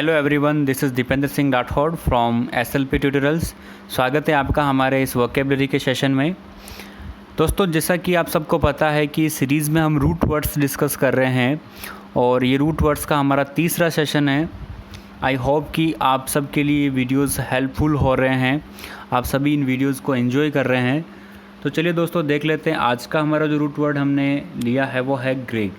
Hello everyone, this is Dipendra Singh Rathore from SLP tutorials. स्वागत है आपका हमारे इस वोकेबलरी के सेशन में। दोस्तों, जैसा कि आप सबको पता है कि सीरीज़ में हम रूट वर्ड्स डिस्कस कर रहे हैं और ये रूट वर्ड्स का हमारा तीसरा सेशन है। आई होप कि आप सब के लिए वीडियोस हेल्पफुल हो रहे हैं, आप सभी इन वीडियोस को एंजॉय कर रहे हैं। तो चलिए दोस्तों, देख लेते हैं आज का हमारा जो रूट वर्ड हमने लिया है वो है ग्रेग।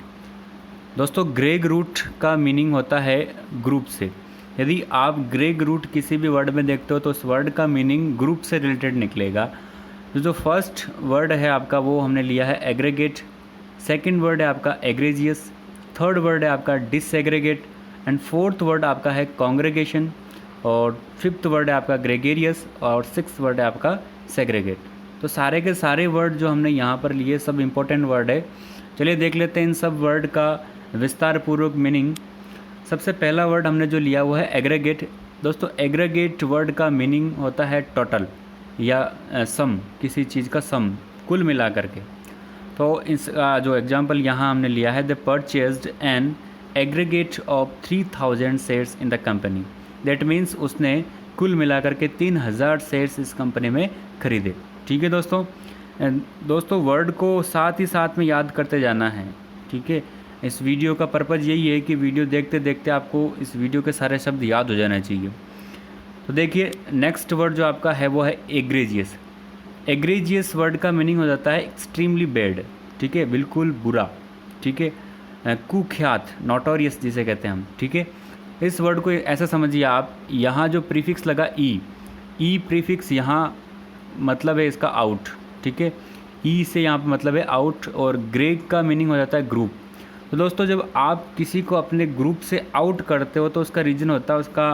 दोस्तों, ग्रेग रूट का मीनिंग होता है ग्रुप से। यदि आप ग्रेग रूट किसी भी वर्ड में देखते हो तो उस वर्ड का मीनिंग ग्रुप से रिलेटेड निकलेगा। जो फर्स्ट वर्ड है आपका वो हमने लिया है एग्रीगेट, सेकंड वर्ड है आपका एग्रेजियस, थर्ड वर्ड है आपका डिसएग्रीगेट एंड फोर्थ वर्ड आपका है कॉन्ग्रेगेशन और फिफ्थ वर्ड है आपका ग्रेगेरियस और सिक्स्थ वर्ड है आपका सेग्रीगेट। तो सारे के सारे वर्ड जो हमने यहाँ पर लिए सब इम्पोर्टेंट वर्ड है। चलिए देख लेते हैं इन सब वर्ड का विस्तार पूर्वक मीनिंग। सबसे पहला वर्ड हमने जो लिया वो है एग्रीगेट। दोस्तों, एग्रीगेट वर्ड का मीनिंग होता है टोटल या सम, किसी चीज़ का सम, कुल मिला करके। तो इसका जो एग्जांपल यहाँ हमने लिया है, the purchased an aggregate of 3000 shares in the company. That means उसने कुल मिला करके 3000 शेयर्स इस कंपनी में खरीदे। ठीक है दोस्तों, वर्ड को साथ ही साथ में याद करते जाना है। ठीक है, इस वीडियो का पर्पज़ यही है कि वीडियो देखते देखते आपको इस वीडियो के सारे शब्द याद हो जाना चाहिए। तो देखिए, नेक्स्ट वर्ड जो आपका है वो है एग्रेजियस। एग्रेजियस वर्ड का मीनिंग हो जाता है एक्सट्रीमली बैड। ठीक है, बिल्कुल बुरा। ठीक है, कुख्यात, नोटोरियस जिसे कहते हैं हम। ठीक है, इस वर्ड को ऐसा समझिए आप, यहाँ जो प्रीफिक्स लगा ई प्रीफिक्स यहाँ मतलब है इसका आउट। ठीक है, ई से यहाँ पर मतलब है आउट और ग्रेग का मीनिंग हो जाता है ग्रुप। तो दोस्तों, जब आप किसी को अपने ग्रुप से आउट करते हो तो उसका रीज़न होता है उसका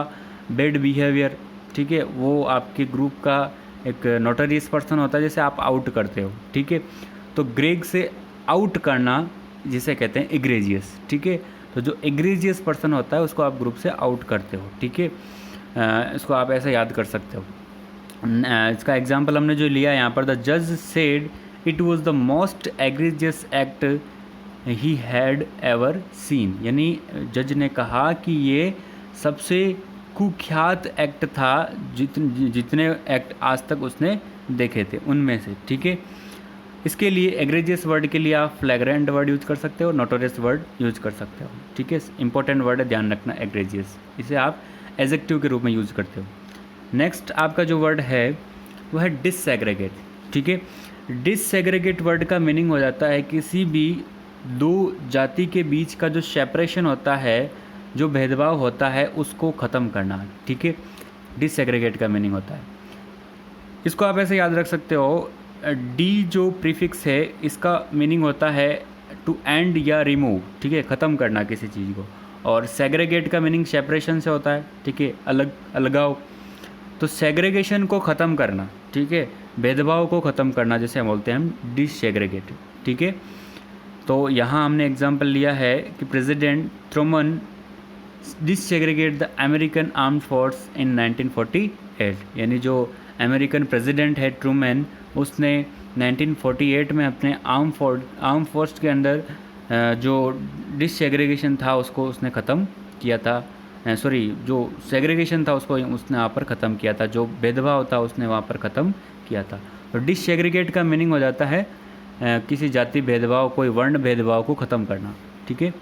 बैड बिहेवियर। ठीक है, वो आपके ग्रुप का एक नोटोरियस पर्सन होता है जिसे आप आउट करते हो। ठीक है, तो ग्रेग से आउट करना जिसे कहते हैं एग्रेजियस। ठीक है, तो जो एग्रेजियस पर्सन होता है उसको आप ग्रुप से आउट करते हो। ठीक है, इसको आप ऐसे याद कर सकते हो। इसका एग्जाम्पल हमने जो लिया यहाँ पर, द जज said it was the most egregious act he had ever seen. यानी जज ने कहा कि ये सबसे कुख्यात एक्ट था जितने एक्ट आज तक उसने देखे थे उनमें से। ठीक है, इसके लिए एग्रेजियस वर्ड के लिए आप फ्लैग्रेंट वर्ड यूज़ कर सकते हो, नोटोरियस वर्ड यूज़ कर सकते हो। ठीक है, इंपॉर्टेंट वर्ड है, ध्यान रखना एग्रेजियस। इसे आप एडजेक्टिव के रूप में यूज़ करते हो। नेक्स्ट आपका जो वर्ड है वो है डिसएग्रीगेट। ठीक है, डिसएग्रीगेट वर्ड का मीनिंग हो जाता है किसी भी दो जाति के बीच का जो सेपरेशन होता है, जो भेदभाव होता है, उसको ख़त्म करना। ठीक है, डिसएग्रीगेट का मीनिंग होता है। इसको आप ऐसे याद रख सकते हो, डी जो प्रीफिक्स है इसका मीनिंग होता है टू एंड या रिमूव। ठीक है, ख़त्म करना किसी चीज़ को। और सेग्रीगेट का मीनिंग सेपरेशन से होता है। ठीक है, अलगाव। तो सेग्रीगेशन को ख़त्म करना, ठीक है, भेदभाव को ख़त्म करना जैसे बोलते हैं हम डिसएग्रीगेट। ठीक है, तो यहाँ हमने एग्जाम्पल लिया है कि president Truman disaggregate the American armed force in 1948। यानी जो अमेरिकन प्रेसिडेंट है ट्रूमन, उसने 1948 में अपने आर्म फोर्स के अंदर जो डिसएग्रीगेशन था उसको उसने ख़त्म किया था। जो सेग्रीगेशन था उसको उसने वहाँ पर ख़त्म किया था, जो भेदभाव था उसने वहाँ पर ख़त्म किया था। तो डिसएग्रीगेट का मीनिंग हो जाता है किसी जाति भेदभाव, कोई वर्ण भेदभाव को ख़त्म करना। ठीक है,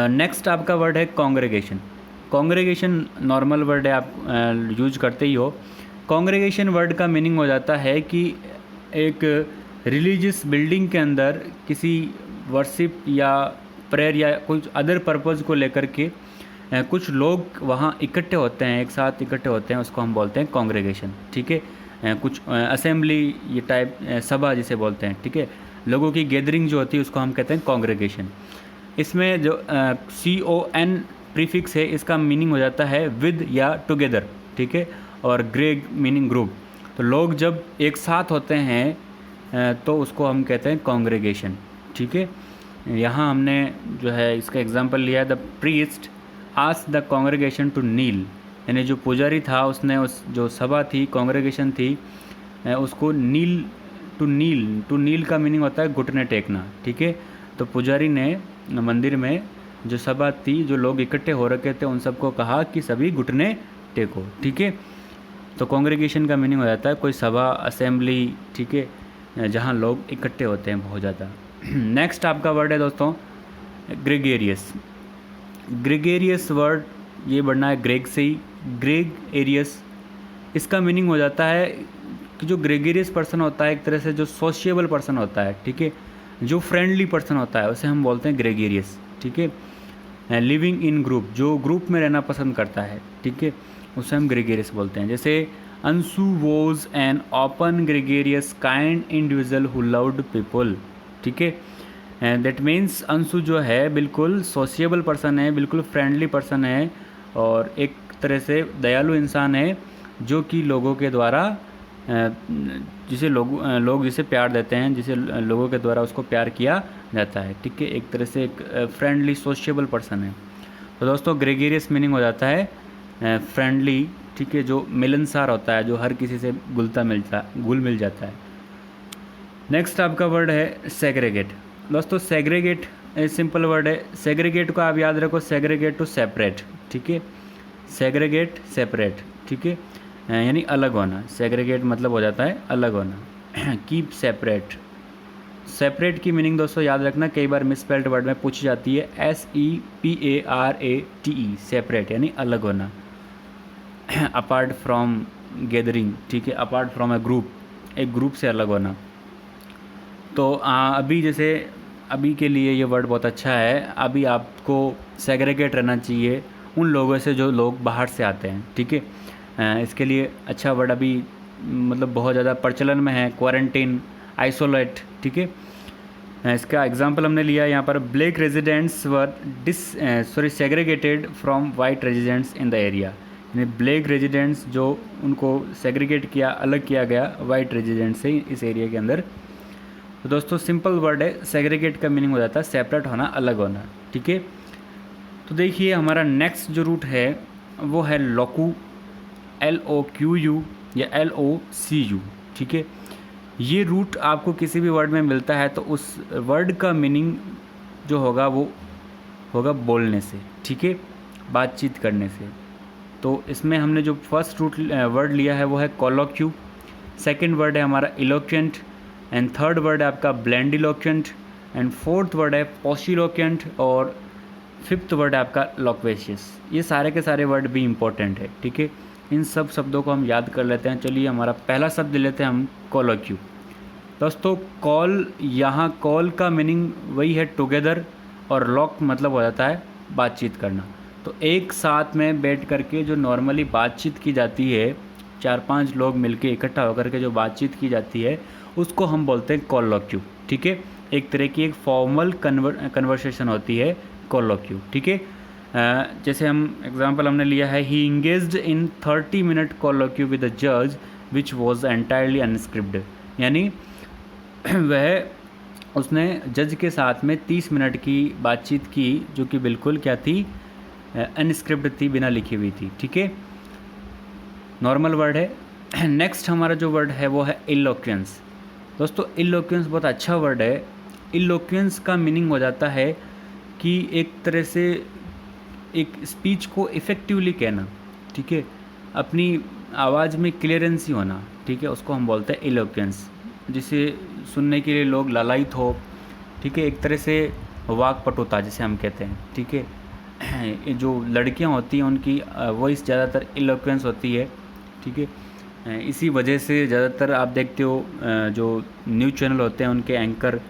नेक्स्ट आपका वर्ड है कॉन्ग्रेगेशन। कॉन्ग्रेगेशन नॉर्मल वर्ड है, आप यूज करते ही हो। कॉन्ग्रेगेशन वर्ड का मीनिंग हो जाता है कि एक रिलीजियस बिल्डिंग के अंदर किसी वर्शिप या प्रेयर या कुछ अदर पर्पज़ को लेकर के कुछ लोग वहाँ इकट्ठे होते हैं, एक साथ इकट्ठे होते हैं, उसको हम बोलते हैं कॉन्ग्रेगेशन। ठीक है, कुछ असेंबली ये टाइप सभा जिसे बोलते हैं। ठीक है, लोगों की गैदरिंग जो होती है उसको हम कहते हैं कॉन्ग्रेगेशन। इसमें जो CON प्रीफिक्स है इसका मीनिंग हो जाता है विद या टुगेदर। ठीक है, और ग्रेग मीनिंग ग्रुप। तो लोग जब एक साथ होते हैं तो उसको हम कहते हैं कॉन्ग्रेगेशन। ठीक है, यहाँ हमने जो है इसका एग्जांपल लिया है, the priest asked the congregation to kneel. यानी जो पुजारी था उसने उस जो सभा थी, कॉन्ग्रेगेशन थी, उसको टू नील का मीनिंग होता है घुटने टेकना। ठीक है, तो पुजारी ने मंदिर में जो सभा थी, जो लोग इकट्ठे हो रखे थे, उन सबको कहा कि सभी घुटने टेको। ठीक है, तो कॉन्ग्रीगेशन का मीनिंग हो जाता है कोई सभा, असेंबली, ठीक है, जहाँ लोग इकट्ठे होते हैं बहुत ज़्यादा। नेक्स्ट आपका वर्ड है दोस्तों ग्रेगेरियस। ग्रेगेरियस वर्ड ये बढ़ना है ग्रेग से ही, ग्रेग एरियस। इसका मीनिंग हो जाता है कि जो ग्रेगेरियस पर्सन होता है एक तरह से जो सोशिएबल पर्सन होता है, ठीक है, जो फ्रेंडली पर्सन होता है उसे हम बोलते हैं ग्रेगेरियस। ठीक है, लिविंग इन ग्रुप, जो ग्रुप में रहना पसंद करता है, ठीक है, उसे हम ग्रेगेरियस बोलते हैं। जैसे Anshu was an open gregarious kind individual who loved people. ठीक है, दैट मीन्स अंशु जो है बिल्कुल सोशिएबल पर्सन है, बिल्कुल फ्रेंडली पर्सन है और एक तरह से दयालु इंसान है जो कि लोगों के द्वारा जिसे लोग जिसे प्यार देते हैं, जिसे लोगों के द्वारा उसको प्यार किया जाता है। ठीक है, एक तरह से एक फ्रेंडली सोशिएबल पर्सन है। तो दोस्तों ग्रेगेरियस मीनिंग हो जाता है फ्रेंडली, ठीक है, जो मिलनसार होता है, जो हर किसी से घुल मिल जाता है। नेक्स्ट आपका वर्ड है सेग्रेगेट। दोस्तों सेग्रेगेट सिंपल वर्ड है। सेग्रेगेट को आप याद रखो, सेग्रेगेट टू सेपरेट। ठीक है, सेग्रेगेट सेपरेट, ठीक है, यानी अलग होना। सेग्रेगेट मतलब हो जाता है अलग होना। Keep separate. सेपरेट की मीनिंग दोस्तों याद रखना, कई बार मिसस्पेल्ड वर्ड में पूछी जाती है। SEPARATE, सेपरेट यानी अलग होना। अपार्ट फ्रॉम गैदरिंग, ठीक है, अपार्ट फ्रॉम अ ग्रुप, एक ग्रुप से अलग होना। तो अभी जैसे अभी के लिए ये वर्ड बहुत अच्छा है। अभी आपको सेग्रेगेट रहना चाहिए उन लोगों से जो लोग बाहर से आते हैं। ठीक है, इसके लिए अच्छा वर्ड अभी मतलब बहुत ज़्यादा प्रचलन में है, क्वारंटीन, आइसोलेट। ठीक है, इसका एग्जांपल हमने लिया यहाँ पर, black residents were segregated from white residents in the area. यानी ब्लैक रेजिडेंट्स जो उनको सेग्रीगेट किया, अलग किया गया वाइट रेजिडेंट से इस एरिया के अंदर। तो दोस्तों सिंपल वर्ड है, सेग्रीगेट का मीनिंग हो जाता है सेपरेट होना, अलग होना। ठीक है, तो देखिए हमारा नेक्स्ट जो रूट है वो है लोकू, LOQU या LOCU। ठीक है, ये रूट आपको किसी भी वर्ड में मिलता है तो उस वर्ड का मीनिंग जो होगा वो होगा बोलने से। ठीक है, बातचीत करने से। तो इसमें हमने जो फर्स्ट रूट वर्ड लिया है वो है कोलोक्यू, सेकंड वर्ड है हमारा इलोक्वेंट, एंड थर्ड वर्ड है आपका ब्लेंडिलोक्वेंट, एंड फोर्थ वर्ड है पोस्टिलोक्वेंट, और फिफ्थ वर्ड है आपका लोक्वेशियस। ये सारे के सारे वर्ड भी इंपॉर्टेंट है। ठीक है, इन सब शब्दों को हम याद कर लेते हैं। चलिए हमारा पहला शब्द लेते हैं हम, कोलोक्यू। दोस्तों कॉल, यहाँ कॉल का मीनिंग वही है टुगेदर, और लॉक मतलब हो जाता है बातचीत करना। तो एक साथ में बैठ करके जो नॉर्मली बातचीत की जाती है, 4-5 लोग मिलके इकट्ठा होकर के जो बातचीत की जाती है उसको हम बोलते हैं कोलोक्यू। ठीक है, एक तरह की एक फॉर्मल कन्वर्सेशन होती है कोलोक्यू। ठीक है, जैसे हम एग्जांपल हमने लिया है, he engaged in 30 minute colloquy with the जज विच वाज एंटायरली अनस्क्रिप्टेड। यानी उसने जज के साथ में 30 मिनट की बातचीत की जो कि बिल्कुल क्या थी, अनस्क्रिप्ट थी, बिना लिखी हुई थी। ठीक है, नॉर्मल वर्ड है। नेक्स्ट हमारा जो वर्ड है वो है इलोक्वेंस। दोस्तों इलोक्वेंस बहुत अच्छा वर्ड है। इलोक्वेंस का मीनिंग हो जाता है कि एक तरह से एक स्पीच को इफ़ेक्टिवली कहना। ठीक है, अपनी आवाज़ में क्लियरेंसी होना। ठीक है, उसको हम बोलते हैं इलोक्वेंस, जिसे सुनने के लिए लोग लालायित हो। ठीक है, एक तरह से वाक्पटुता जिसे हम कहते हैं। ठीक है, जो लड़कियां होती हैं उनकी वॉइस ज़्यादातर इलोक्वेंस होती है। ठीक है, इसी वजह से ज़्यादातर आप देखते हो जो न्यूज़ चैनल होते हैं उनके एंकर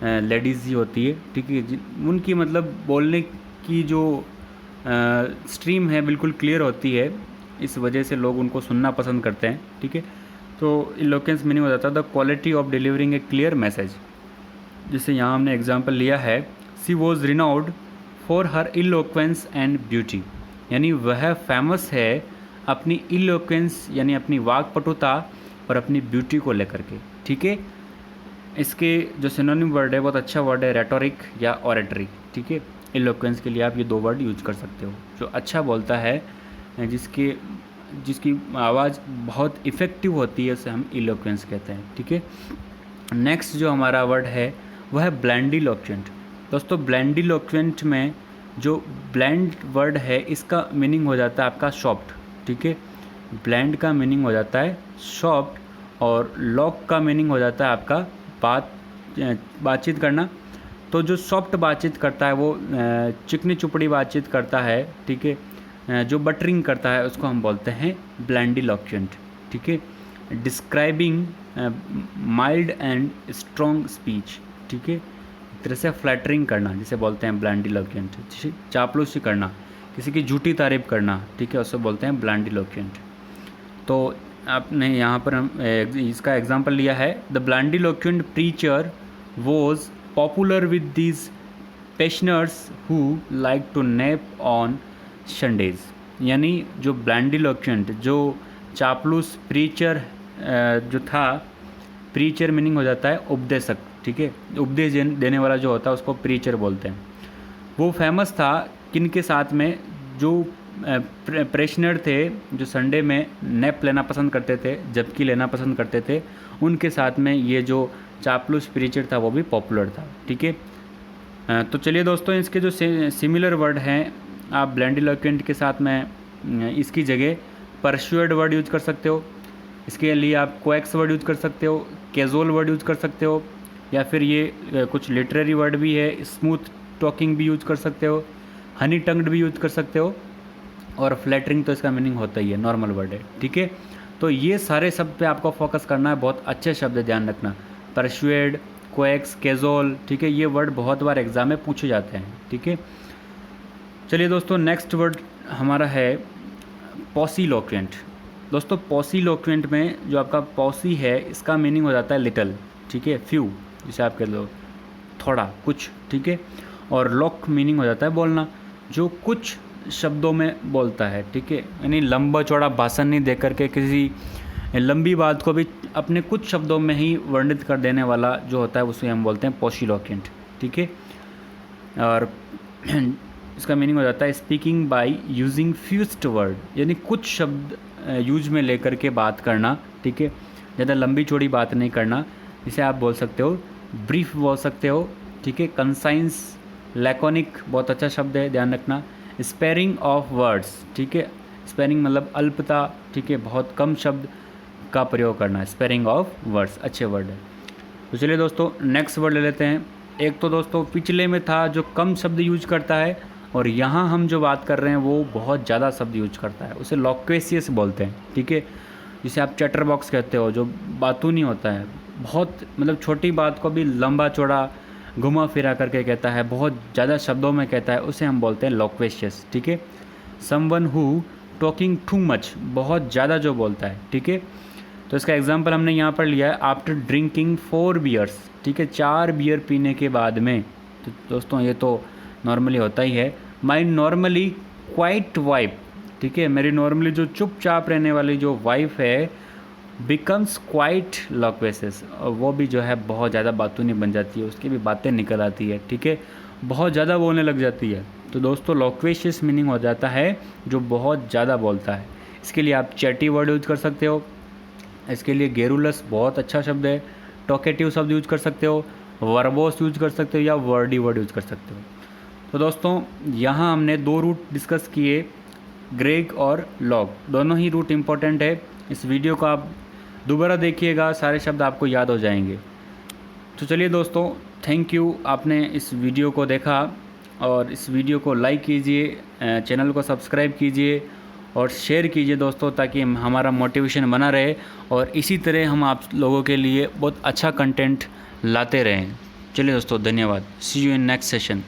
लेडीज़ ही होती है। ठीक है, उनकी मतलब बोलने की जो स्ट्रीम है बिल्कुल क्लियर होती है, इस वजह से लोग उनको सुनना पसंद करते हैं। ठीक है, तो इलोक्वेंस मीनिंग हो जाता है the quality of delivering a clear message. जिससे यहाँ हमने एग्जांपल लिया है, she was renowned for her eloquence and beauty. यानी वह फेमस है अपनी इलोक्वेंस यानी अपनी वाक्पटुता और अपनी ब्यूटी को लेकर के। ठीक है, इसके जो सिनोनिम वर्ड है बहुत अच्छा वर्ड है, रेटोरिक या ऑरेटरी। ठीक है, इलोक्वेंस के लिए आप ये 2 वर्ड यूज कर सकते हो। जो अच्छा बोलता है, जिसकी आवाज़ बहुत इफ़ेक्टिव होती है, उसे हम इलोक्वेंस कहते हैं। ठीक है, नेक्स्ट जो हमारा वर्ड है वह है ब्लेंडिलोक्वेंट। दोस्तों ब्लेंडिलोक्वेंट में जो ब्लेंड वर्ड है इसका मीनिंग हो जाता है आपका सॉफ्ट, ठीक है। ब्लेंड का मीनिंग हो जाता है सॉफ्ट, और लॉक का मीनिंग हो जाता है आपका बातचीत करना। तो जो सॉफ्ट बातचीत करता है वो चिकनी चुपड़ी बातचीत करता है, ठीक है। जो बटरिंग करता है उसको हम बोलते हैं ब्लैंडिलोक्वेंट, ठीक है। Describing mild and strong speech, ठीक है। एक तरह से फ्लैटरिंग करना जिसे बोलते हैं ब्लैंडिलोक्वेंट, चापलूसी करना, किसी की झूठी तारीफ करना, ठीक है, उससे बोलते हैं ब्लैंडिलोक्वेंट। तो आपने यहाँ पर हम इसका एग्जांपल लिया है, the blandiloquent preacher was popular with these parishioners who like to nap on Sundays. यानी जो ब्लैंडिलोक्वेंट, जो चापलूस प्रीचर जो था, प्रीचर मीनिंग हो जाता है उपदेशक, ठीक है। उपदेश देने वाला जो होता है उसको प्रीचर बोलते हैं। वो फेमस था किन के साथ में, जो प्रेशनर थे जो संडे में नैप लेना पसंद करते थे, जबकि लेना पसंद करते थे, उनके साथ में ये जो चापलूस प्रीचर था वो भी पॉपुलर था, ठीक है। तो चलिए दोस्तों, इसके जो सिमिलर वर्ड हैं आप ब्लैंडिलोक्वेंट के साथ में इसकी जगह परसुएड वर्ड यूज कर सकते हो। इसके लिए आप कोएक्स वर्ड यूज कर सकते हो, कैजुअल वर्ड यूज कर सकते हो, या फिर ये कुछ लिटरेरी वर्ड भी है, स्मूथ टॉकिंग भी यूज कर सकते हो, हनी टंग्ड भी यूज कर सकते हो, और फ्लैटरिंग तो इसका मीनिंग होता ही है, नॉर्मल वर्ड है, ठीक है। तो ये सारे शब्द पे आपको फोकस करना है, बहुत अच्छे शब्द है, ध्यान रखना। परसुएड, कोएक्स, कैजुअल, ठीक है, ये वर्ड बहुत बार एग्जाम में पूछे जाते हैं, ठीक है। चलिए दोस्तों, नेक्स्ट वर्ड हमारा है पॉसीलोक्वेंट। दोस्तों पॉसीलोक्वेंट में जो आपका पॉसी है इसका मीनिंग हो जाता है लिटल, ठीक है, फ्यू, जिसे आप कह लो थोड़ा, कुछ, ठीक है। और लॉक मीनिंग हो जाता है बोलना, जो कुछ शब्दों में बोलता है, ठीक है। यानी लंबा चौड़ा भाषण नहीं देकर के किसी लंबी बात को भी अपने कुछ शब्दों में ही वर्णित कर देने वाला जो होता है उसे हम बोलते हैं पॉसीलोक्वेंट, ठीक है। और इसका मीनिंग हो जाता है speaking by using fused word, यानी कुछ शब्द यूज में लेकर के बात करना, ठीक है। ज़्यादा लंबी चौड़ी बात नहीं करना, इसे आप बोल सकते हो ब्रीफ बोल सकते हो, ठीक है। कंसाइंस, लैकोनिक बहुत अच्छा शब्द है, ध्यान रखना। स्पेयरिंग ऑफ वर्ड्स, ठीक है, स्पेयरिंग मतलब अल्पता, ठीक है, बहुत कम शब्द का प्रयोग करना, स्पेयरिंग ऑफ वर्ड्स, अच्छे वर्ड है। तो चलिए दोस्तों नेक्स्ट वर्ड ले लेते हैं। एक तो दोस्तों पिछले में था जो कम शब्द यूज करता है, और यहाँ हम जो बात कर रहे हैं वो बहुत ज़्यादा शब्द यूज करता है, उसे लॉक्वेशियस बोलते हैं, ठीक है। जिसे आप चैटर बॉक्स कहते हो, जो बातूनी नहीं होता है, बहुत मतलब छोटी बात को भी लंबा चौड़ा घुमा फिरा करके कहता है, बहुत ज़्यादा शब्दों में कहता है, उसे हम बोलते हैं लॉक्वेशियस, ठीक है। Someone who talking too much, बहुत ज़्यादा जो बोलता है, ठीक है। तो इसका एग्जांपल हमने यहाँ पर लिया है, आफ्टर ड्रिंकिंग 4 बियर्स, ठीक है, 4 बियर पीने के बाद में। तो दोस्तों ये तो नॉर्मली होता ही है। माई नॉर्मली क्वाइट वाइफ, ठीक है, मेरी नॉर्मली जो चुपचाप रहने वाली जो वाइफ है, बिकम्स क्वाइट लॉक्वेशियस, और वो भी जो है बहुत ज़्यादा बातूनी बन जाती है, उसकी भी बातें निकल आती है, ठीक है, बहुत ज़्यादा बोलने लग जाती है। तो दोस्तों लॉक्वेशियस मीनिंग हो जाता है जो बहुत ज़्यादा बोलता है। इसके लिए आप चैटी वर्ड यूज कर सकते हो, इसके लिए गेरुलस बहुत अच्छा शब्द है, टॉकेटिव शब्द यूज कर सकते हो, वर्बोस यूज कर सकते हो, या वर्डी वर्ड यूज कर सकते हो। तो दोस्तों यहाँ हमने 2 रूट डिस्कस किए, ग्रेग और लॉग, दोनों ही रूट इम्पोर्टेंट है। इस वीडियो को आप दोबारा देखिएगा, सारे शब्द आपको याद हो जाएंगे। तो चलिए दोस्तों, थैंक यू, आपने इस वीडियो को देखा, और इस वीडियो को लाइक कीजिए, चैनल को सब्सक्राइब कीजिए और शेयर कीजिए दोस्तों, ताकि हमारा मोटिवेशन बना रहे, और इसी तरह हम आप लोगों के लिए बहुत अच्छा कंटेंट लाते रहें। चलिए दोस्तों, धन्यवाद। सी यू इन नेक्स्ट सेशन।